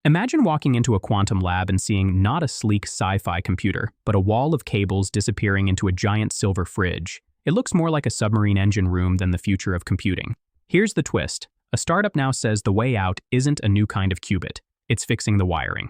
Imagine walking into a quantum lab and seeing not a sleek sci-fi computer, but a wall of cables disappearing into a giant silver fridge. It looks more like a submarine engine room than the future of computing. Here's the twist. A startup now says the way out isn't a new kind of qubit. It's fixing the wiring.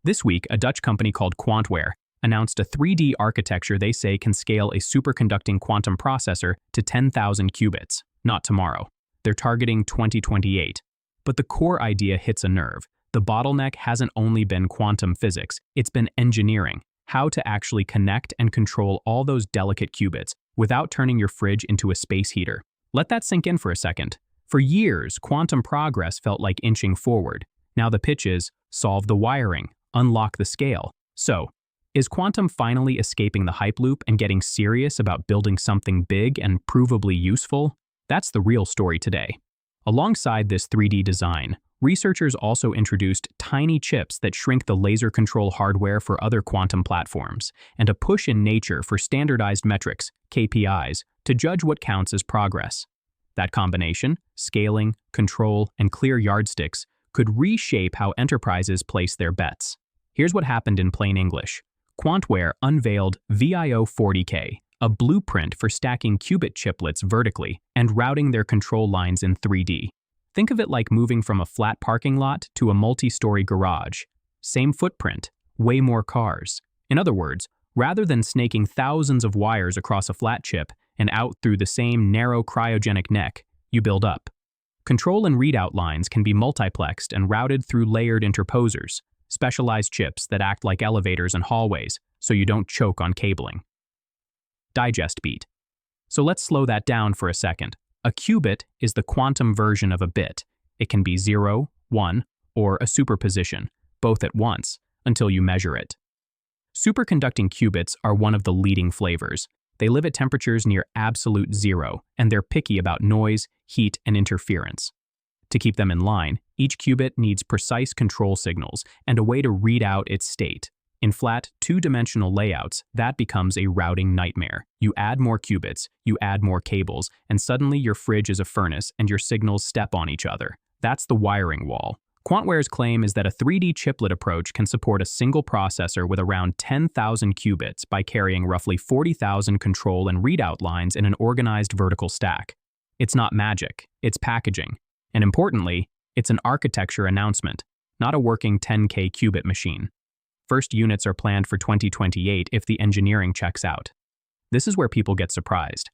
This week, a Dutch company called QuantWare announced a 3D architecture they say can scale a superconducting quantum processor to 10,000 qubits. Not tomorrow. They're targeting 2028. But the core idea hits a nerve. The bottleneck hasn't only been quantum physics, it's been engineering, how to actually connect and control all those delicate qubits without turning your fridge into a space heater. Let that sink in for a second. For years, quantum progress felt like inching forward. Now the pitch is, solve the wiring, unlock the scale. So, is quantum finally escaping the hype loop and getting serious about building something big and provably useful? That's the real story today. Alongside this 3D design, researchers also introduced tiny chips that shrink the laser control hardware for other quantum platforms, and a push in nature for standardized metrics, KPIs, to judge what counts as progress. That combination, scaling, control, and clear yardsticks, could reshape how enterprises place their bets. Here's what happened in plain English. QuantWare unveiled VIO40K, a blueprint for stacking qubit chiplets vertically and routing their control lines in 3D. Think of it like moving from a flat parking lot to a multi-story garage. Same footprint, way more cars. In other words, rather than snaking thousands of wires across a flat chip and out through the same narrow cryogenic neck, you build up. Control and readout lines can be multiplexed and routed through layered interposers, specialized chips that act like elevators and hallways so you don't choke on cabling. Digest beat. So let's slow that down for a second. A qubit is the quantum version of a bit. It can be 0, 1, or a superposition, both at once, until you measure it. Superconducting qubits are one of the leading flavors. They live at temperatures near absolute zero, and they're picky about noise, heat, and interference. To keep them in line, each qubit needs precise control signals and a way to read out its state. In flat, two-dimensional layouts, that becomes a routing nightmare. You add more qubits, you add more cables, and suddenly your fridge is a furnace and your signals step on each other. That's the wiring wall. QuantWare's claim is that a 3D chiplet approach can support a single processor with around 10,000 qubits by carrying roughly 40,000 control and readout lines in an organized vertical stack. It's not magic, it's packaging. And importantly, it's an architecture announcement, not a working 10K qubit machine. First units are planned for 2028 if the engineering checks out. This is where people get surprised.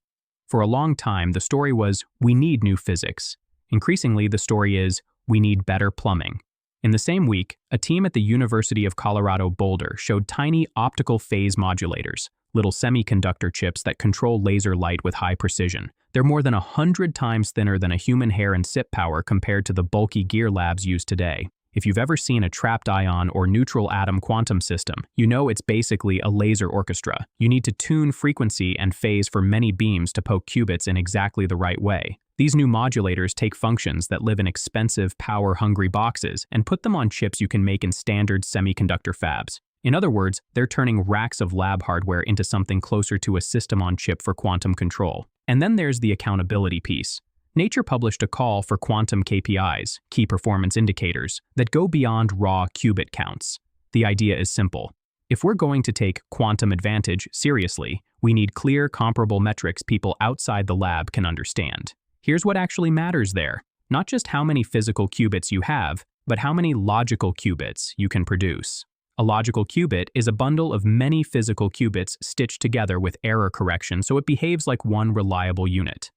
For a long time, the story was, we need new physics. Increasingly, the story is, we need better plumbing. In the same week, a team at the University of Colorado Boulder showed tiny optical phase modulators, little semiconductor chips that control laser light with high precision. They're more than 100 times thinner than a human hair and SIP power compared to the bulky gear labs used today. If you've ever seen a trapped ion or neutral atom quantum system, you know it's basically a laser orchestra. You need to tune frequency and phase for many beams to poke qubits in exactly the right way. These new modulators take functions that live in expensive, power-hungry boxes and put them on chips you can make in standard semiconductor fabs. In other words, they're turning racks of lab hardware into something closer to a system on chip for quantum control. And then there's the accountability piece. Nature published a call for quantum KPIs, key performance indicators, that go beyond raw qubit counts. The idea is simple. If we're going to take quantum advantage seriously, we need clear, comparable metrics people outside the lab can understand. Here's what actually matters there. Not just how many physical qubits you have, but how many logical qubits you can produce. A logical qubit is a bundle of many physical qubits stitched together with error correction so it behaves like one reliable unit.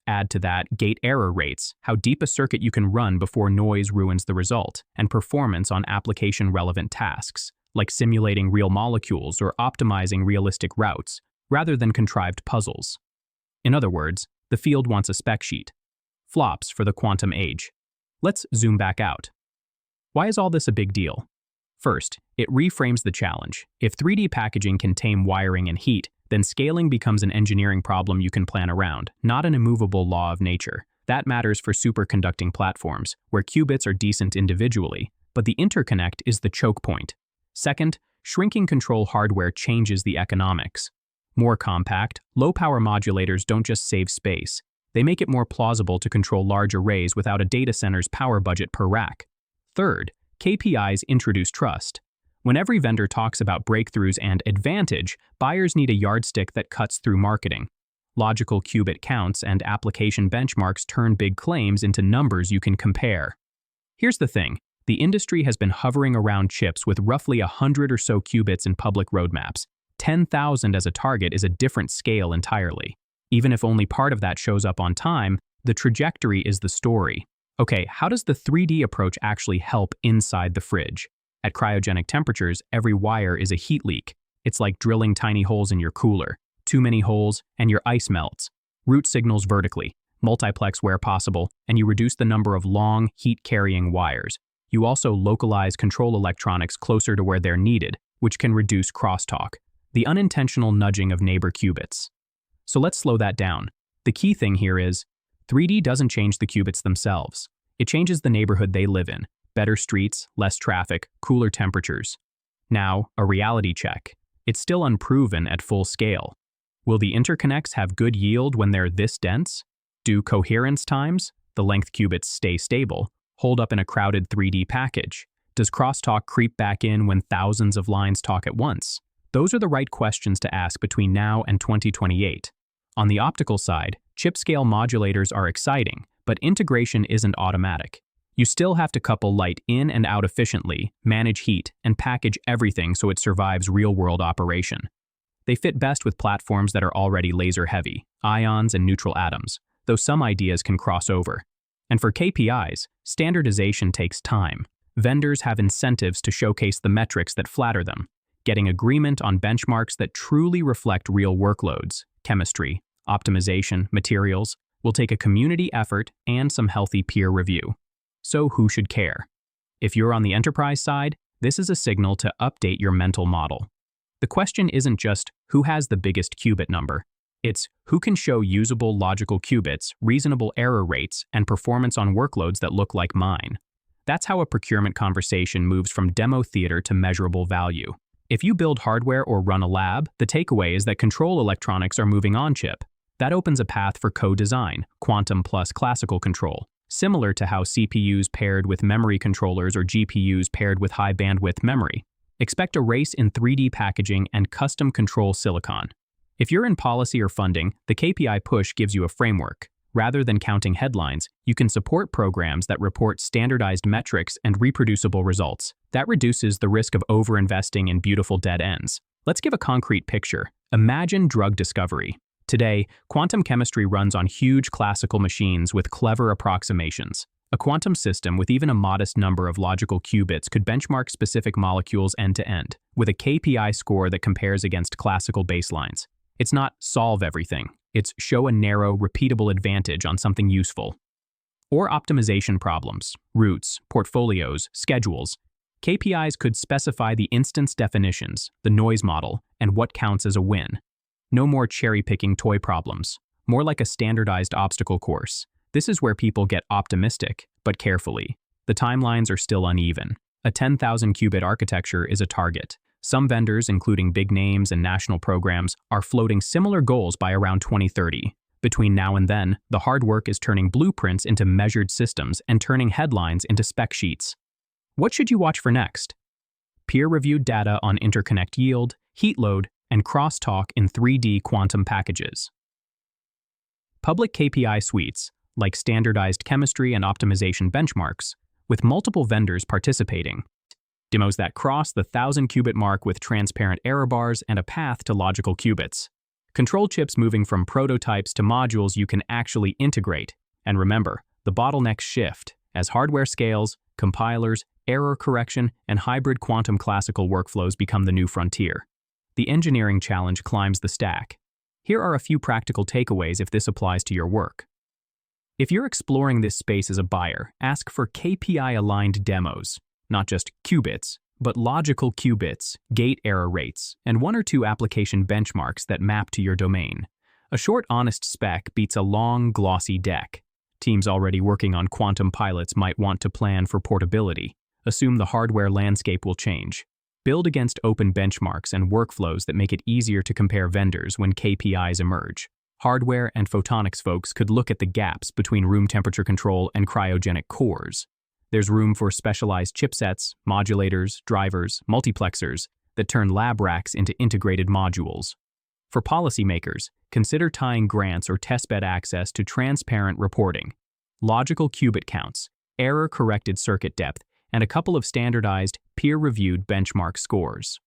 Add to that gate error rates, how deep a circuit you can run before noise ruins the result, and performance on application-relevant tasks, like simulating real molecules or optimizing realistic routes, rather than contrived puzzles. In other words, the field wants a spec sheet. Flops for the quantum age. Let's zoom back out. Why is all this a big deal? First, it reframes the challenge. If 3D packaging can tame wiring and heat, then scaling becomes an engineering problem you can plan around, not an immovable law of nature. That matters for superconducting platforms, where qubits are decent individually, but the interconnect is the choke point. Second, shrinking control hardware changes the economics. More compact, low-power modulators don't just save space. They make it more plausible to control large arrays without a data center's power budget per rack. Third, KPIs introduce trust. When every vendor talks about breakthroughs and advantage, buyers need a yardstick that cuts through marketing. Logical qubit counts and application benchmarks turn big claims into numbers you can compare. Here's the thing. The industry has been hovering around chips with roughly 100 or so qubits in public roadmaps. 10,000 as a target is a different scale entirely. Even if only part of that shows up on time, the trajectory is the story. Okay, how does the 3D approach actually help inside the fridge? At cryogenic temperatures, every wire is a heat leak. It's like drilling tiny holes in your cooler. Too many holes, and your ice melts. Route signals vertically, multiplex where possible, and you reduce the number of long, heat-carrying wires. You also localize control electronics closer to where they're needed, which can reduce crosstalk, the unintentional nudging of neighbor qubits. So let's slow that down. The key thing here is, 3D doesn't change the qubits themselves. It changes the neighborhood they live in. Better streets, less traffic, cooler temperatures. Now, a reality check. It's still unproven at full scale. Will the interconnects have good yield when they're this dense? Do coherence times, the length qubits stay stable, hold up in a crowded 3D package? Does crosstalk creep back in when thousands of lines talk at once? Those are the right questions to ask between now and 2028. On the optical side, chip-scale modulators are exciting, but integration isn't automatic. You still have to couple light in and out efficiently, manage heat, and package everything so it survives real-world operation. They fit best with platforms that are already laser-heavy, ions and neutral atoms, though some ideas can cross over. And for KPIs, standardization takes time. Vendors have incentives to showcase the metrics that flatter them. Getting agreement on benchmarks that truly reflect real workloads, chemistry, optimization, materials, will take a community effort and some healthy peer review. So who should care? If you're on the enterprise side, this is a signal to update your mental model. The question isn't just who has the biggest qubit number. It's who can show usable logical qubits, reasonable error rates, and performance on workloads that look like mine. That's how a procurement conversation moves from demo theater to measurable value. If you build hardware or run a lab, the takeaway is that control electronics are moving on chip. That opens a path for co-design, quantum plus classical control, similar to how CPUs paired with memory controllers or GPUs paired with high-bandwidth memory. Expect a race in 3D packaging and custom control silicon. If you're in policy or funding, the KPI push gives you a framework. Rather than counting headlines, you can support programs that report standardized metrics and reproducible results. That reduces the risk of overinvesting in beautiful dead ends. Let's give a concrete picture. Imagine drug discovery. Today, quantum chemistry runs on huge classical machines with clever approximations. A quantum system with even a modest number of logical qubits could benchmark specific molecules end-to-end, with a KPI score that compares against classical baselines. It's not solve everything, it's show a narrow, repeatable advantage on something useful. Or optimization problems, routes, portfolios, schedules. KPIs could specify the instance definitions, the noise model, and what counts as a win. No more cherry-picking toy problems, more like a standardized obstacle course. This is where people get optimistic, but carefully. The timelines are still uneven. A 10,000 qubit architecture is a target. Some vendors, including big names and national programs, are floating similar goals by around 2030. Between now and then, the hard work is turning blueprints into measured systems and turning headlines into spec sheets. What should you watch for next? Peer-reviewed data on interconnect yield, heat load, and crosstalk in 3D quantum packages. Public KPI suites, like standardized chemistry and optimization benchmarks, with multiple vendors participating. Demos that cross the 1,000-qubit mark with transparent error bars and a path to logical qubits. Control chips moving from prototypes to modules you can actually integrate. And remember, the bottlenecks shift. As hardware scales, compilers, error correction, and hybrid quantum classical workflows become the new frontier. The engineering challenge climbs the stack. Here are a few practical takeaways if this applies to your work. If you're exploring this space as a buyer, ask for KPI-aligned demos. Not just qubits, but logical qubits, gate error rates, and one or two application benchmarks that map to your domain. A short, honest spec beats a long, glossy deck. Teams already working on quantum pilots might want to plan for portability. Assume the hardware landscape will change. Build against open benchmarks and workflows that make it easier to compare vendors when KPIs emerge. Hardware and photonics folks could look at the gaps between room temperature control and cryogenic cores. There's room for specialized chipsets, modulators, drivers, multiplexers that turn lab racks into integrated modules. For policymakers, consider tying grants or testbed access to transparent reporting, logical qubit counts, error-corrected circuit depth, and a couple of standardized, peer-reviewed benchmark scores.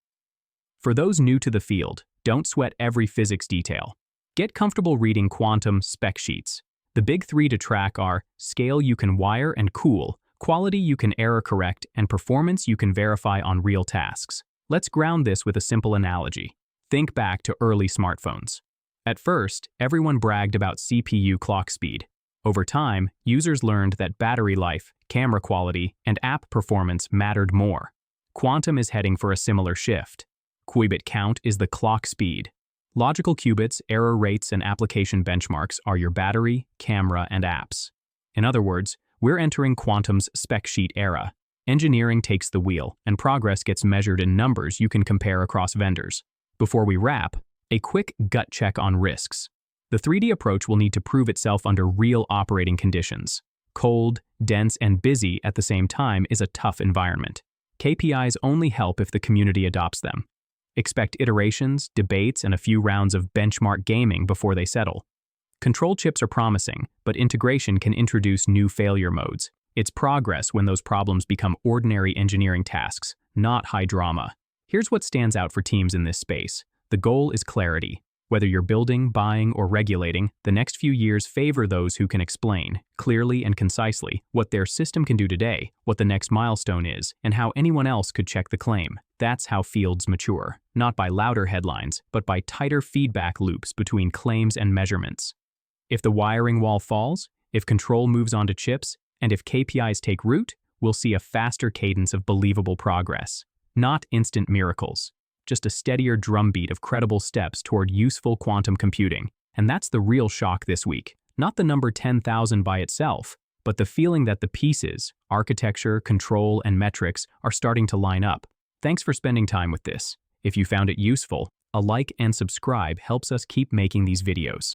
For those new to the field, don't sweat every physics detail. Get comfortable reading quantum spec sheets. The big three to track are scale you can wire and cool, quality you can error correct, and performance you can verify on real tasks. Let's ground this with a simple analogy. Think back to early smartphones. At first, everyone bragged about CPU clock speed. Over time, users learned that battery life, camera quality, and app performance mattered more. Quantum is heading for a similar shift. Qubit count is the clock speed. Logical qubits, error rates, and application benchmarks are your battery, camera, and apps. In other words, we're entering quantum's spec sheet era. Engineering takes the wheel, and progress gets measured in numbers you can compare across vendors. Before we wrap, a quick gut check on risks. The 3D approach will need to prove itself under real operating conditions. Cold, dense, and busy at the same time is a tough environment. KPIs only help if the community adopts them. Expect iterations, debates, and a few rounds of benchmark gaming before they settle. Control chips are promising, but integration can introduce new failure modes. It's progress when those problems become ordinary engineering tasks, not high drama. Here's what stands out for teams in this space. The goal is clarity. Whether you're building, buying, or regulating, the next few years favor those who can explain, clearly and concisely, what their system can do today, what the next milestone is, and how anyone else could check the claim. That's how fields mature, not by louder headlines, but by tighter feedback loops between claims and measurements. If the wiring wall falls, if control moves onto chips, and if KPIs take root, we'll see a faster cadence of believable progress. Not instant miracles. Just a steadier drumbeat of credible steps toward useful quantum computing. And that's the real shock this week. Not the number 10,000 by itself, but the feeling that the pieces, architecture, control, and metrics are starting to line up. Thanks for spending time with this. If you found it useful, a like and subscribe helps us keep making these videos.